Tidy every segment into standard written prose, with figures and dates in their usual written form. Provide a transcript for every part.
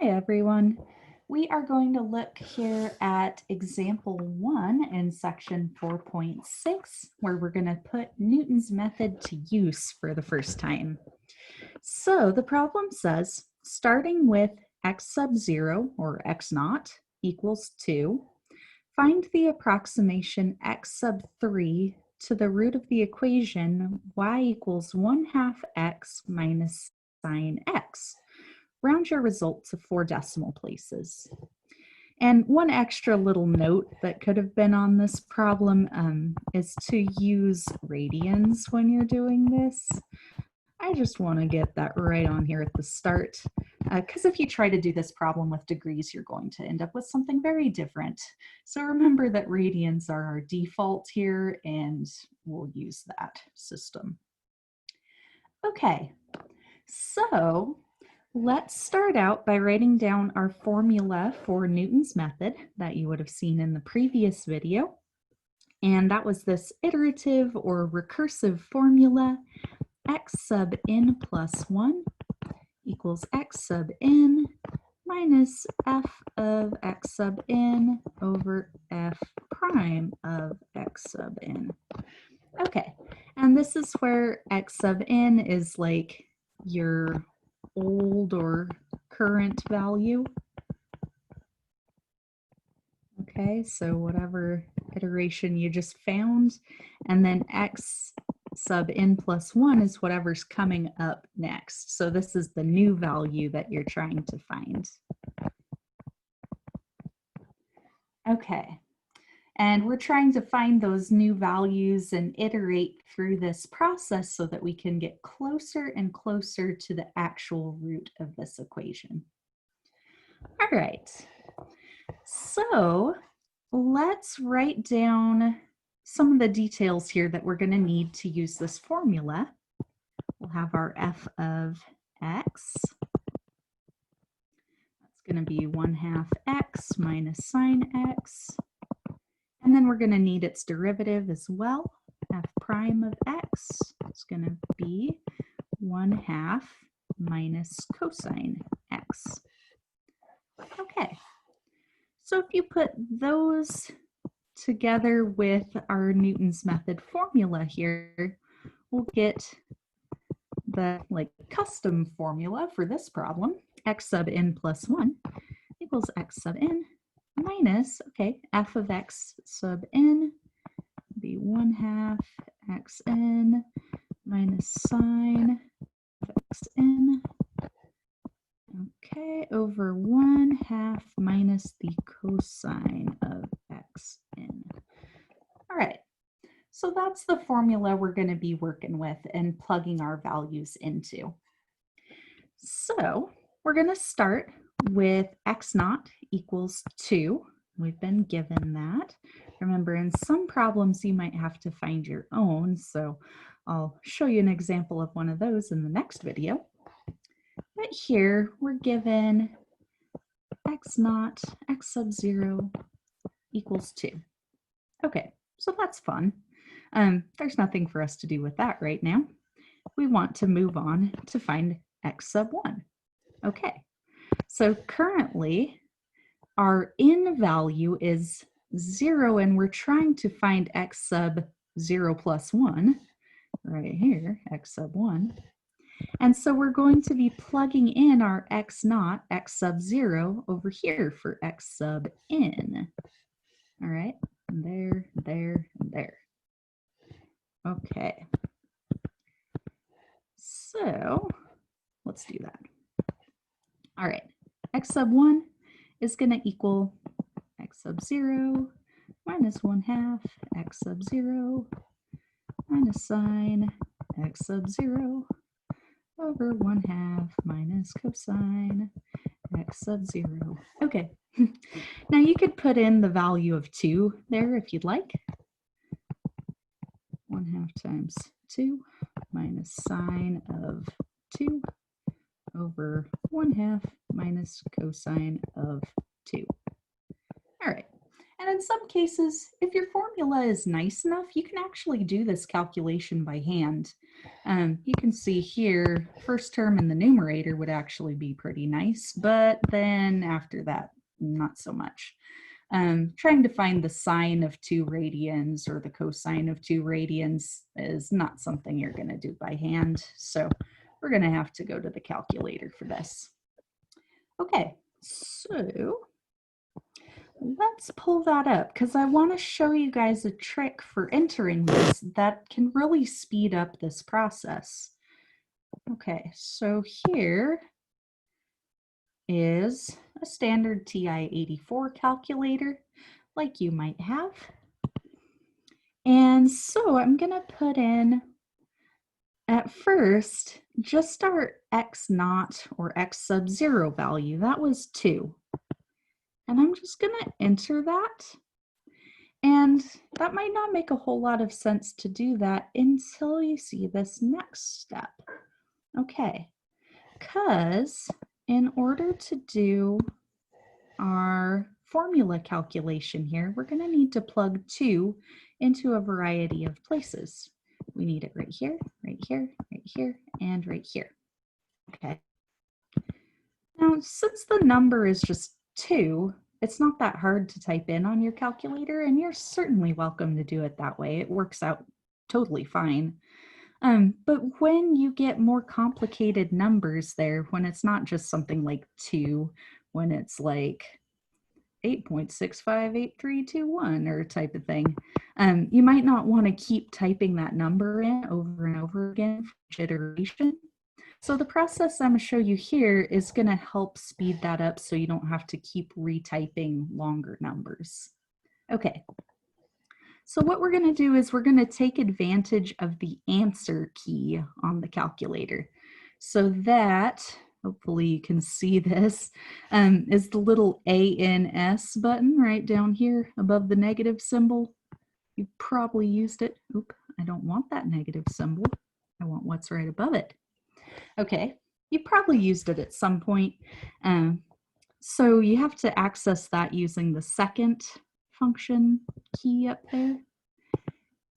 Hi everyone. We are going to look here at example 1 in section 4.6, where we're going to put Newton's method to use for the first time. So the problem says, starting with x sub 0 or x naught equals 2, find the approximation x sub 3 to the root of the equation y equals 1/2 x minus sine x. Round your result to 4 decimal places. And one extra little note that could have been on this problem is to use radians when you're doing this. I just want to get that right on here at the start, because if you try to do this problem with degrees, you're going to end up with something very different. So remember that radians are our default here, and we'll use that system. Okay, so let's start out by writing down our formula for Newton's method that you would have seen in the previous video. And that was this iterative or recursive formula, x sub n plus 1 equals x sub n minus f of x sub n over f prime of x sub n. Okay, and this is where x sub n is like your old or current value. Okay, so whatever iteration you just found, and then x sub n plus 1 is whatever's coming up next. So this is the new value that you're trying to find. Okay, and we're trying to find those new values and iterate through this process so that we can get closer and closer to the actual root of this equation. All right, so let's write down some of the details here that we're going to need to use this formula. We'll have our f of x. That's going to be 1/2 x minus sine x. And then we're going to need its derivative as well. F prime of x is going to be 1/2 minus cosine x. Okay, so if you put those together with our Newton's method formula here, we'll get the custom formula for this problem. X sub n plus 1 equals x sub n minus, f of x sub n would be 1/2 xn minus sine of xn, over 1/2 minus the cosine of xn. All right, so that's the formula we're going to be working with and plugging our values into. So we're going to start with x naught equals 2. We've been given that. Remember, in some problems you might have to find your own, so I'll show you an example of one of those in the next video. But here we're given x naught, x sub 0 equals 2. Okay, so that's fun. There's nothing for us to do with that right now. We want to move on to find x sub 1. Okay, so currently our n value is 0, and we're trying to find x sub 0 plus 1 right here, x sub 1. And so we're going to be plugging in our x naught, x sub 0 over here for x sub n. All right, and there, there, and there. Okay, so let's do that. All right, x sub 1 is going to equal x sub 0 minus 1/2 x sub 0 minus sine x sub 0 over 1/2 minus cosine x sub 0. Okay, now you could put in the value of 2 there if you'd like. 1/2 times 2 minus sine of 2 over 1/2 minus cosine of 2. All right, and in some cases, if your formula is nice enough, you can actually do this calculation by hand. You can see here, first term in the numerator would actually be pretty nice, but then after that, not so much. Trying to find the sine of 2 radians or the cosine of 2 radians is not something you're going to do by hand. So we're going to have to go to the calculator for this. Okay, so let's pull that up because I want to show you guys a trick for entering this that can really speed up this process. Okay, so here is a standard TI-84 calculator like you might have. And so I'm going to put in, at first, just our x naught or x sub 0 value. That was 2. And I'm just going to enter that. And that might not make a whole lot of sense to do that until you see this next step. Okay, because in order to do our formula calculation here, we're going to need to plug 2 into a variety of places. We need it right here, right here, right here, and right here. Okay. Now, since the number is just 2, it's not that hard to type in on your calculator, and you're certainly welcome to do it that way. It works out totally fine. But when you get more complicated numbers there, when it's not just something like 2, when it's like 8.658321 or type of thing, you might not want to keep typing that number in over and over again for each iteration. So the process I'm going to show you here is going to help speed that up so you don't have to keep retyping longer numbers. Okay. So what we're going to do is we're going to take advantage of the answer key on the calculator. So that, hopefully you can see this, is the little ANS button right down here above the negative symbol. You probably used it. Oop, I don't want that negative symbol. I want what's right above it. Okay, you probably used it at some point. So you have to access that using the second function key up there.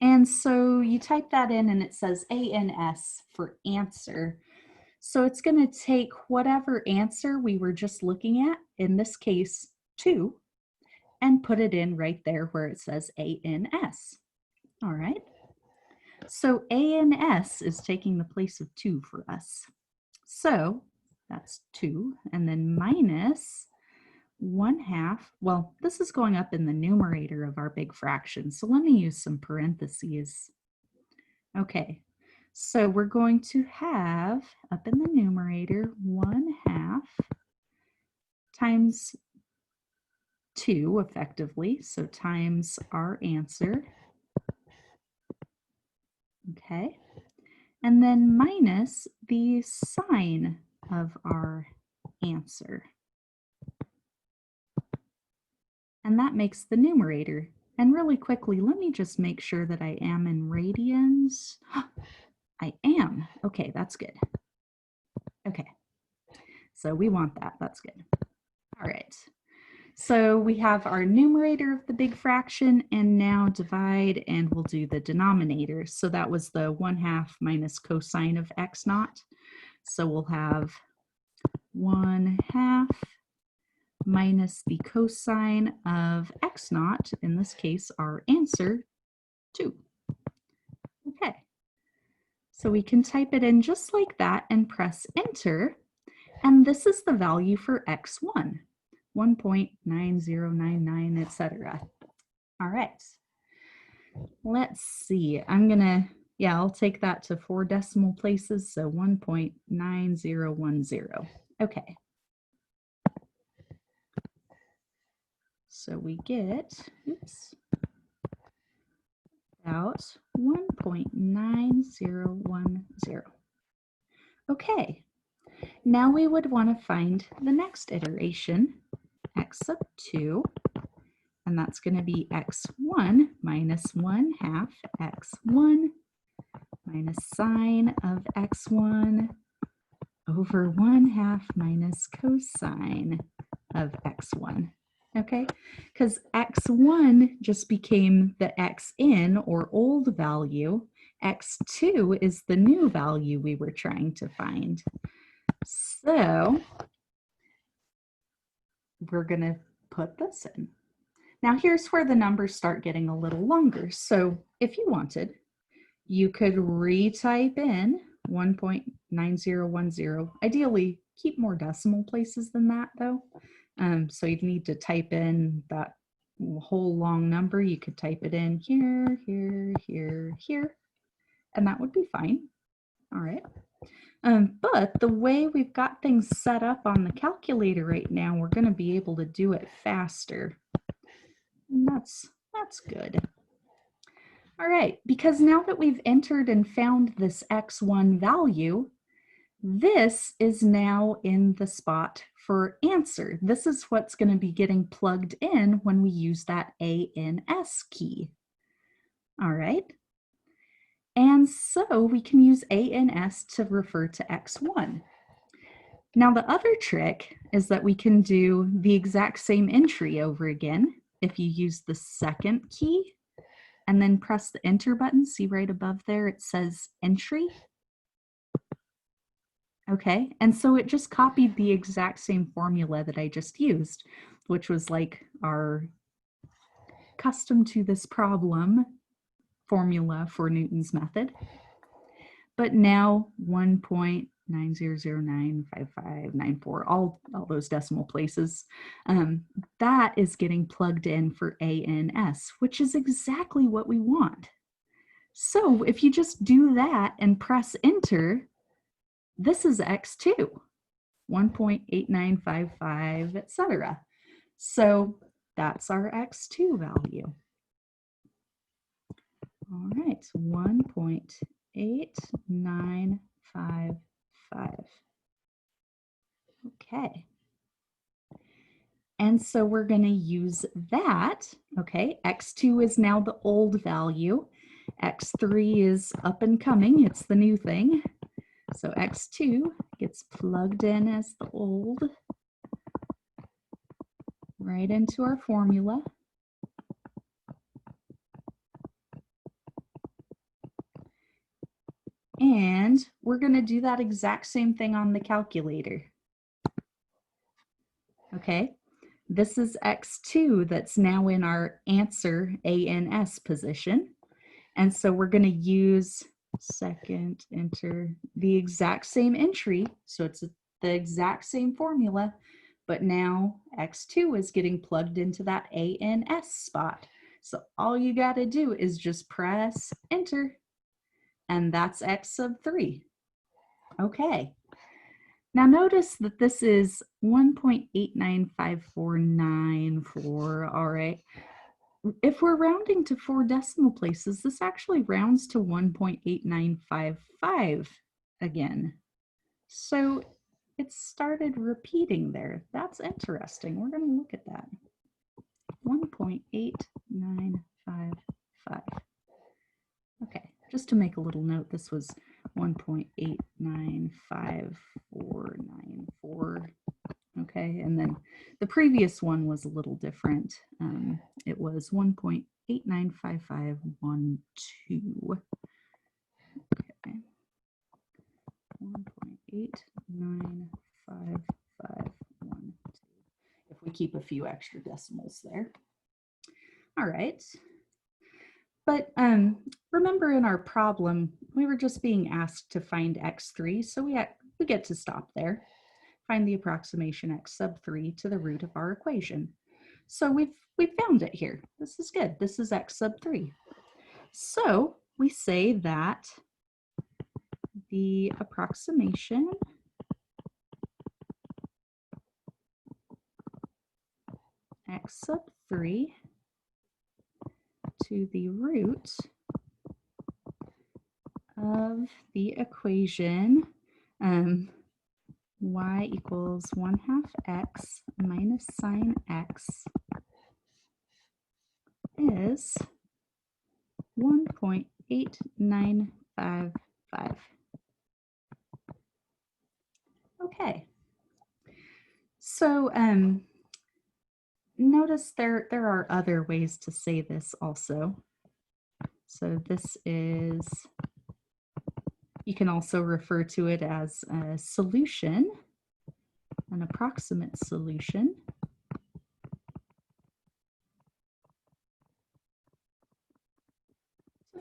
And so you type that in and it says ANS for answer. So it's going to take whatever answer we were just looking at, in this case 2, and put it in right there where it says ANS. All right. So ANS is taking the place of 2 for us. So that's 2, and then minus 1/2. Well, this is going up in the numerator of our big fraction, so let me use some parentheses. Okay, so we're going to have up in the numerator 1/2 times 2 effectively, so times our answer. Okay, and then minus the sign of our answer. And that makes the numerator. And really quickly, let me just make sure that I am in radians. I am. Okay, that's good. Okay, so we want that. That's good. All right. So we have our numerator of the big fraction, and now divide, and we'll do the denominator. So that was the 1/2 minus cosine of x naught. So we'll have 1/2 minus the cosine of x naught, in this case, our answer, 2. Okay, so we can type it in just like that and press enter, and this is the value for x1, 1.9099, etc. All right, let's see, I'll take that to 4 decimal places, so 1.9010. Okay. So we get, about 1.9010. Okay, now we would want to find the next iteration, x sub 2, and that's going to be x1 minus 1/2 x1 minus sine of x1 over 1/2 minus cosine of x1. Okay, because x1 just became the x in or old value, x2 is the new value we were trying to find. So we're going to put this in. Now here's where the numbers start getting a little longer. So if you wanted, you could retype in 1.9010. Ideally, keep more decimal places than that though. So you'd need to type in that whole long number. You could type it in here, here, here, here, and that would be fine. All right. But the way we've got things set up on the calculator right now, we're going to be able to do it faster. And that's good. All right, because now that we've entered and found this x1 value, this is now in the spot for answer. This is what's going to be getting plugged in when we use that ANS key. All right. And so we can use ANS to refer to x1. Now the other trick is that we can do the exact same entry over again if you use the second key and then press the enter button. See right above there it says entry. Okay, and so it just copied the exact same formula that I just used, which was like our custom to this problem formula for Newton's method. But now 1.90095594, all those decimal places, that is getting plugged in for ANS, which is exactly what we want. So if you just do that and press enter, this is x2, 1.8955, etc. So that's our x2 value. All right, 1.8955. Okay. And so we're going to use that. Okay, x2 is now the old value. x3 is up and coming. It's the new thing. So x2 gets plugged in as the old, right into our formula. And we're going to do that exact same thing on the calculator. Okay, this is x2 that's now in our answer ANS position. And so we're going to use second enter the exact same entry. So it's the exact same formula, but now x2 is getting plugged into that ANS spot. So all you got to do is just press enter. And that's x sub 3. Okay. Now notice that this is 1.895494. All right. If we're rounding to 4 decimal places, this actually rounds to 1.8955 again. So it started repeating there. That's interesting. We're going to look at that. 1.8955. Okay. Just to make a little note, this was 1.895494. Okay, and then the previous one was a little different. It was 1.895512. Okay, 1.895512. If we keep a few extra decimals there. All right. But remember in our problem, we were just being asked to find x3, so we get to stop there. Find the approximation x sub 3 to the root of our equation. So we've found it here. This is good. This is x sub 3. So we say that the approximation x sub 3 to the root of the equation y equals 1/2 x minus sine x is 1.8955. Okay. So notice there are other ways to say this also. So this is You can also refer to it as a solution, an approximate solution.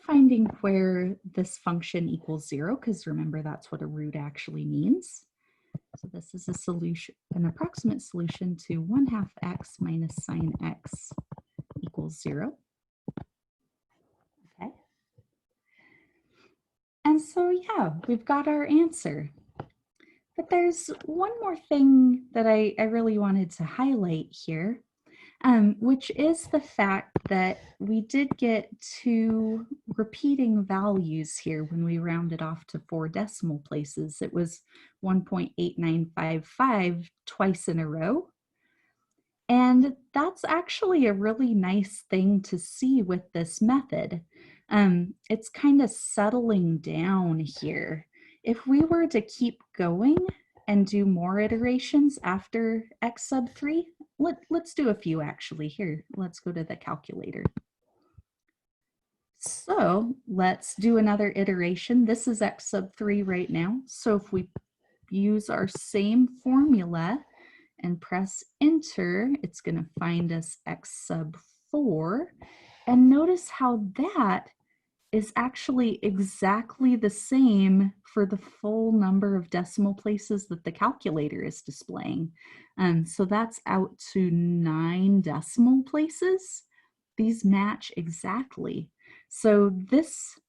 Finding where this function equals 0, because remember that's what a root actually means. So this is a solution, an approximate solution to 1/2 x minus sine x equals 0. Okay. And so yeah, we've got our answer. But there's one more thing that I really wanted to highlight here, which is the fact that we did get 2 repeating values here when we rounded off to 4 decimal places. It was 1.8955 twice in a row. And that's actually a really nice thing to see with this method. It's kind of settling down here. If we were to keep going and do more iterations after x sub 3, let's do a few actually. Here, let's go to the calculator. So let's do another iteration. This is x sub 3 right now. So if we use our same formula and press enter, it's going to find us x sub 4. And notice how that is actually exactly the same for the full number of decimal places that the calculator is displaying. So that's out to 9 decimal places. These match exactly. So this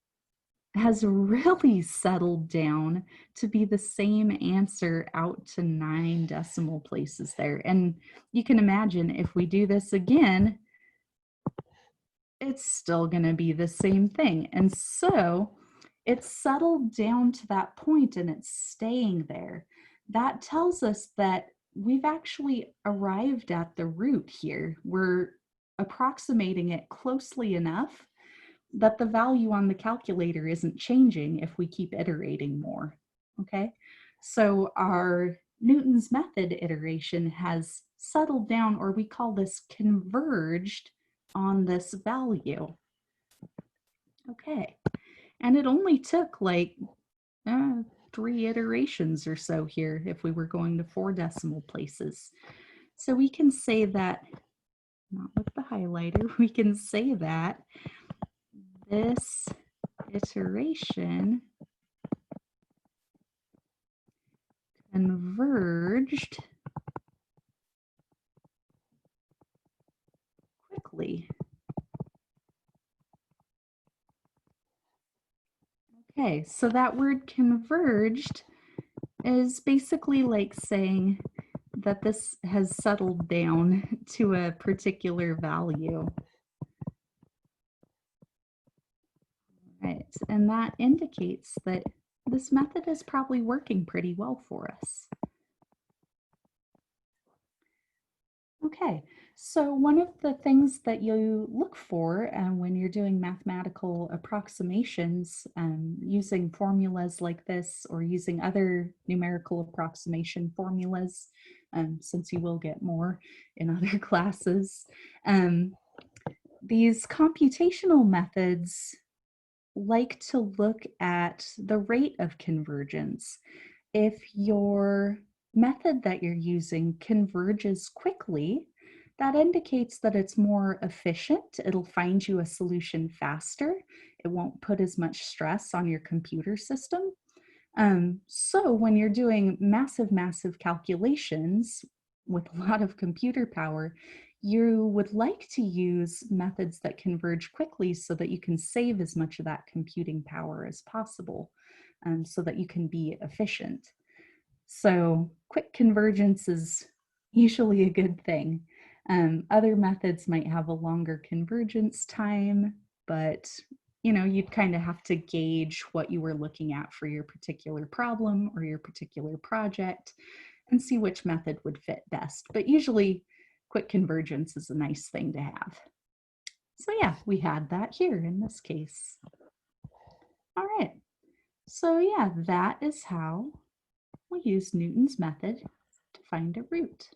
has really settled down to be the same answer out to 9 decimal places there. And you can imagine if we do this again, it's still going to be the same thing. And so it's settled down to that point and it's staying there. That tells us that we've actually arrived at the root here. We're approximating it closely enough that the value on the calculator isn't changing if we keep iterating more, okay? So our Newton's method iteration has settled down, or we call this converged on this value. Okay, and it only took like 3 iterations or so here if we were going to 4 decimal places. So we can say that, not with the highlighter, we can say that this iteration converged quickly. Okay, so that word converged is basically like saying that this has settled down to a particular value. Right, and that indicates that this method is probably working pretty well for us. Okay, so one of the things that you look for when you're doing mathematical approximations using formulas like this or using other numerical approximation formulas, since you will get more in other classes, these computational methods like to look at the rate of convergence. If your method that you're using converges quickly, that indicates that it's more efficient. It'll find you a solution faster. It won't put as much stress on your computer system. So when you're doing massive calculations with a lot of computer power, you would like to use methods that converge quickly so that you can save as much of that computing power as possible, so that you can be efficient. So quick convergence is usually a good thing. Other methods might have a longer convergence time, but you'd kind of have to gauge what you were looking at for your particular problem or your particular project and see which method would fit best. But usually quick convergence is a nice thing to have. So yeah, we had that here in this case. All right, so yeah, that is how we use Newton's method to find a root.